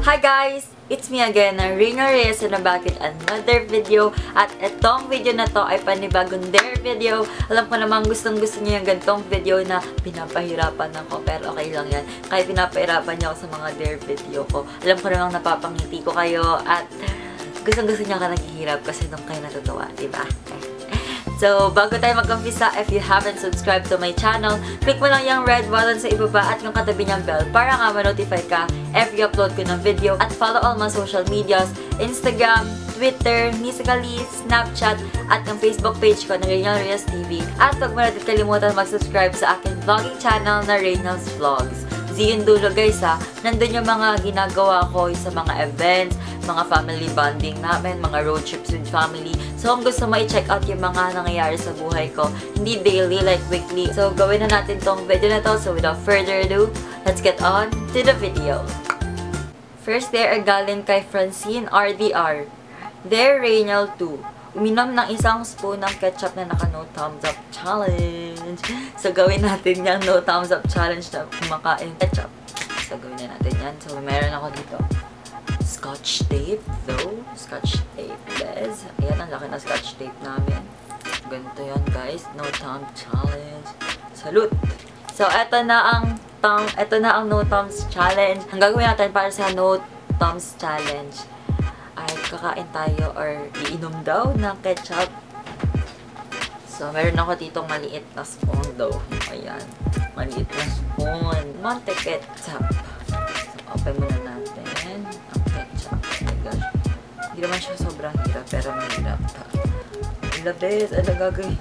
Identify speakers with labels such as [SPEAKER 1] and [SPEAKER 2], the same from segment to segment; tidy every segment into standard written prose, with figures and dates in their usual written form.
[SPEAKER 1] Hi guys! It's me again, Reina Reyes, and I'm back with another video. At itong video na to ay panibagong Dare video. Alam ko namang gustong-gusto niyo yung gantong video na pinapahirapan ako. Pero okay lang yan. Kahit pinapahirapan niyo ako sa mga Dare video ko. Alam ko namang napapangiti ko kayo. At gustong-gusto niyo ako naghihirap kasi nung kayo natutuwa, diba? So, bago tayo mag-umpisa, if you haven't subscribed to my channel, click mo lang yung red button sa ibaba at yung katabi niyang bell para nga ma-notify ka every upload ko ng video. At follow all my social medias, Instagram, Twitter, Musical.ly, Snapchat, at yung Facebook page ko na Reynal Reyes TV. At huwag mo natin kalimutan mag-subscribe sa aking vlogging channel na Reynal's Vlogs. See yung dulo guys ha, nandun yung mga ginagawa ko sa mga events, mga family bonding namin, mga road trips with family. So kung gusto mo i-check out yung mga nangyayari sa buhay ko, hindi daily, like weekly. So gawin na natin tong video na to. So without further ado, let's get on to the video. First there ay galing kay Francine RDR. There Reynal 2. Uminom ng isang spoon ng ketchup na naka no thumbs up challenge. So gawin natin yung no thumbs up challenge na kumakain ketchup. So gawin na natin yan. So meron ako dito Scotch tape though. Scotch tape guys. Ayan ang laki na Scotch tape namin. Ganito yan guys. No thumb challenge. Salute! So eto na ang no thumbs challenge. Ang gagawin natin para sa no thumbs challenge ay kakain tayo or iinom daw ng ketchup. So meron ako ditong maliit na spoon daw. Ayan. Maliit na spoon. Monte ketchup. So open muna natin ang ketchup. Oh my gosh. Hindi naman siya sobrang hirap pero mahirap. Labes, ano gagawin?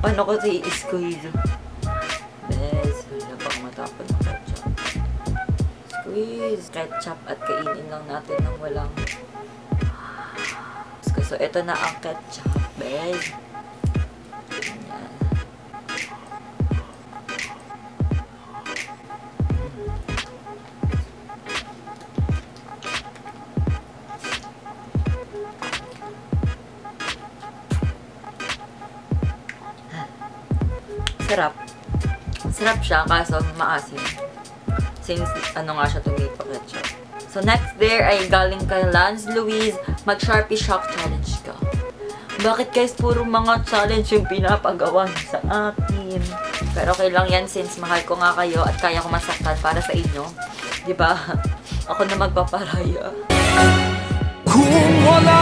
[SPEAKER 1] Paano ko siya i-squeeze? Bes, wala pang matapon ng ketchup. Squeeze ketchup at kainin lang natin ng walang. So, ito na ang ketchup, bes. Ayan. Sarap. Sarap siya, kaso maasim. Since, ano nga siya, tomato ketchup. So, next there ay galing kay Lance Louise, mag-Sharpie Shock Challenge ka. Bakit guys, puro mga challenge yung pinapagawa sa akin? Pero okay lang yan since mahal ko nga kayo at kaya ko masaktan para sa inyo. Diba? Ako na magpaparaya. Kung wala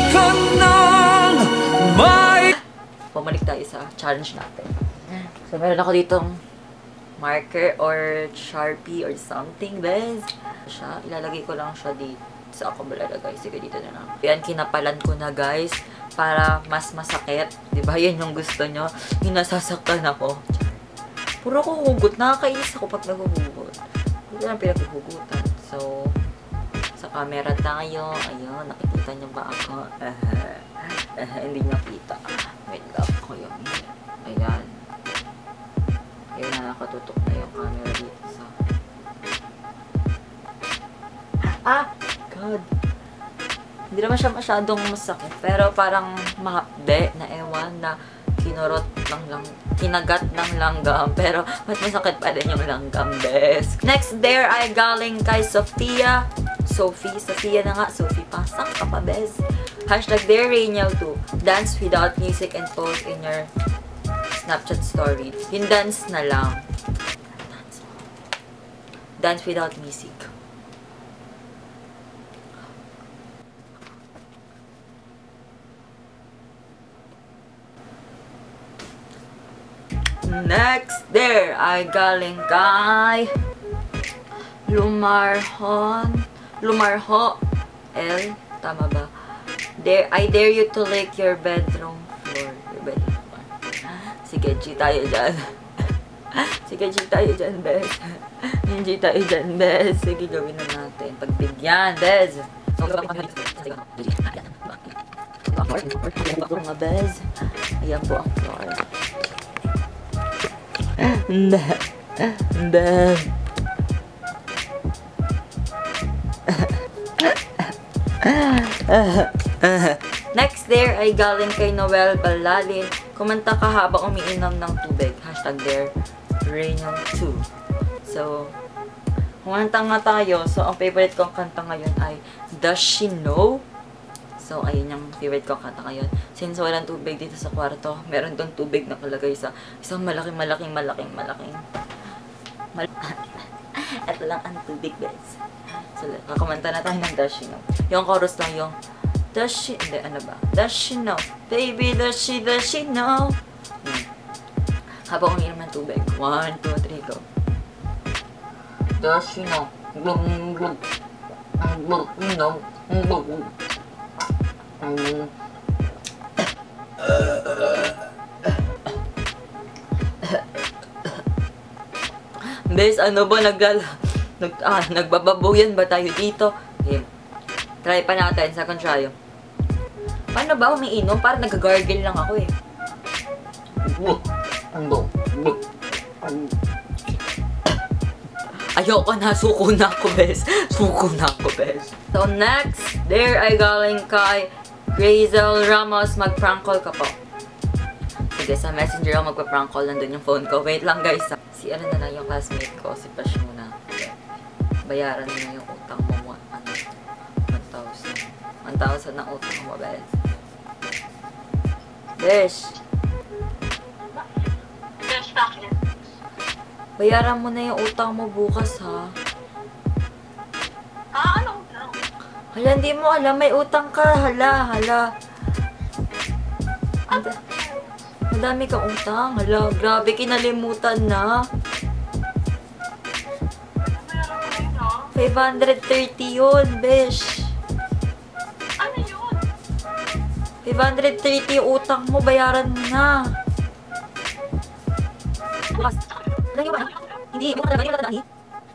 [SPEAKER 1] ka nang may... Pumalik tayo sa challenge natin. So, meron ako ditong marker or Sharpie or something, guys. Siya, ilalagay ko lang siya dito. Sa ako malalagay. Sige, dito na lang. Yan, kinapalan ko na, guys. Para mas masakit. Diba? Yan yung gusto nyo. Yung nasasaktan ako. Puro ko hugot. Nakakainis ako pag naghuhugot. Hindi lang pinaghuhugutan. So, sa camera tayo. Ayun, nakikita nyo ba ako? Hindi nakita. Wait lang ako yung... Ayan. Ayun na, nakatutok na yung camera dito sa... God. Hindi naman siya masyadong masakit. Pero parang mahapde na ewan na kinagat ng langgam. Pero mas masakit pa din yung langgam, bes. Next there ay galing kay Sophia. Sophia na nga. Sophie, pasang ka pa, bes. Hashtag there Reynal 2. Dance without music and post in your Snapchat story. Yung dance na lang. Dance without music. Next there ay galing kay Lumarho L. Tama ba? I dare you to lick your bedroom floor. Your bedroom floor. Sige, G tayo dyan. Sige, G tayo dyan, Bez. G tayo dyan, Bez. Sige, gawin na natin. Pagbigyan, Bez. Mga Bez. Ayan po ang floor. Next there ay galing kay Noel Balalin. Kumanta ka habang umiinom ng tubig. Hashtag there Reynal 2. So So, kumanta nga tayo. So, ang favorite kong kanta ngayon ay Does She Know? So, ayun yung favorite kong kanta ngayon. Since walang tubig dito sa kwarto, meron doon tubig nakalagay sa isang malaking. Ito lang ang tubig, guys. So, kakumanta na tayo ng Does She Know. Yung chorus lang yung Does she, hindi, ano ba? Does she know? Baby, does she know? Habang umiinom ng tubig. 1, 2, 3, go. Does she know? Bes, ano ba nagbababuyan ba tayo dito? Okay. Try pa natin, second try. Paano ba umiinom? Parang nag-gargle lang ako eh. Ayoko na, suko na ako, bes. So next, there ay galing kay Grazel Ramos. Mag-prank call ka po. Sige, sa messenger ako magpa-prank call. Nandun yung phone ko. Wait lang, guys. Si ano na lang yung classmate ko, si Pash muna. Bayaran na yung utang mo. 1,000 na utang mo, bes. Besh.
[SPEAKER 2] Besh, bakit?
[SPEAKER 1] Bayaran mo na yung utang mo bukas, ha?
[SPEAKER 2] Ano utang?
[SPEAKER 1] Hala, hindi mo alam. May utang ka. Hala. Madami kang utang. Hala, grabe. Kinalimutan na.
[SPEAKER 2] Bayaran ko yun,
[SPEAKER 1] 530 yun, besh.
[SPEAKER 2] Ano yun?
[SPEAKER 1] 530 yung utang mo. Bayaran mo na. Bukas. Hindi ba? Hindi mo talaga daan.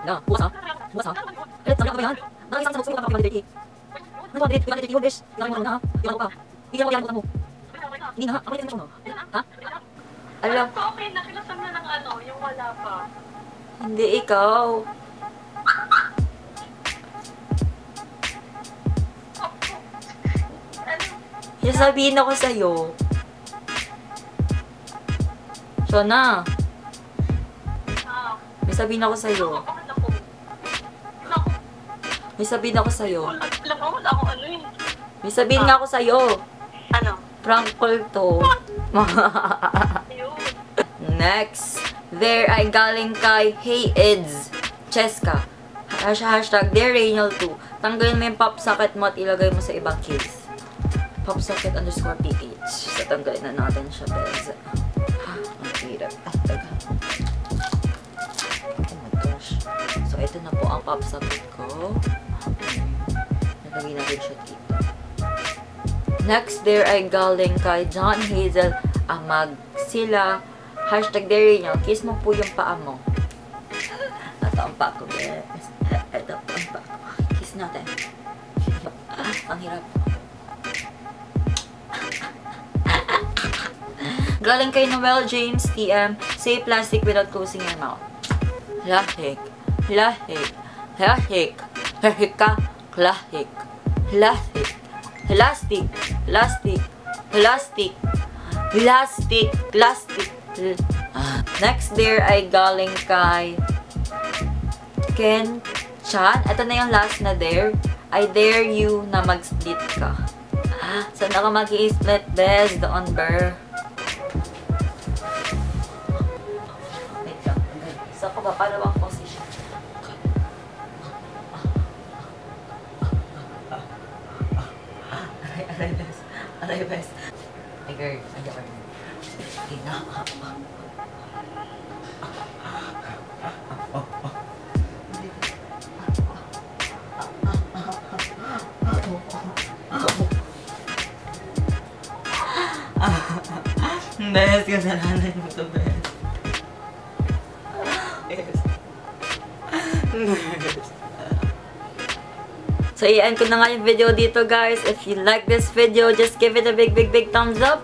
[SPEAKER 1] Na, bukas ha? Ulit, sabi ka ba yan? Nakisang sa magsumo ka pa 530. Ano 530 yun, besh? Kailangan mo na ha? Kailangan ko pa. Hindi na utang mo. Hindi na ha? Ako yung ha? Alam.
[SPEAKER 2] Okay, nakilasam na ng ano, yung wala pa.
[SPEAKER 1] Hindi ikaw. Sasabihin ako sa'yo. So na. May sabihin ako sa'yo. May sabihin ako sa'yo.
[SPEAKER 2] Wala akong ano yun.
[SPEAKER 1] May sabihin nga ako sa'yo.
[SPEAKER 2] Ano?
[SPEAKER 1] Prank call to. Next. There ay galing kay Hey Eds Cheska. Hashtag Dear Rainiel 2. Tanggalin mo yung pop socket mo at ilagay mo sa ibang case. Popsocket _PH. So, tanggalin na natin siya, guys. Ang hirap. Oh my gosh. So, ito na po ang popsocket ko. Nalagay natin siya dito. Next, there ay galing kay John Hazel Amag sila. Hashtag Dear kiss mo po yung paa mo. Ito ang paa ko, guys. Ito po ang paa ko. Kiss natin. Ang hirap. Galing kay Noel James TM, say plastic without closing your mouth. Plastic. Next there ay galing kay Ken Chan. Ito na yung last na there. I dare you na mag-split ka. Saan ka mag-i-split, best? Doon, ber. So, ako ba? Paano bang position? Aray, bes. Ay, girl. Ay, girl. Okay na. Bes, kasalanan mo ito, bes. So, i-end ko na nga yung video dito, guys. If you like this video, just give it a big thumbs up.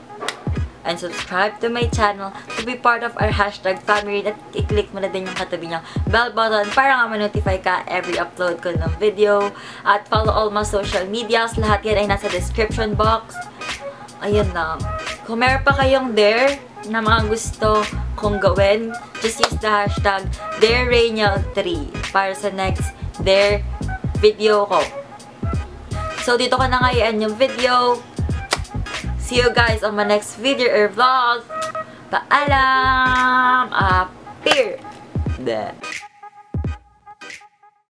[SPEAKER 1] And subscribe to my channel to be part of our hashtag family. At i-click mo na din yung katabi niyang bell button para nga ma-notify ka every upload ko ng video. At follow all my social medias. Lahat yan ay nasa description box. Ayan lang. Kung meron pa kayong there na mga gusto kong gawin, just use the hashtag DareRainiel3 para sa next Dare video ko. So, dito ko na nga i-end yung video. See you guys on my next video or vlog. Paalam! Appear!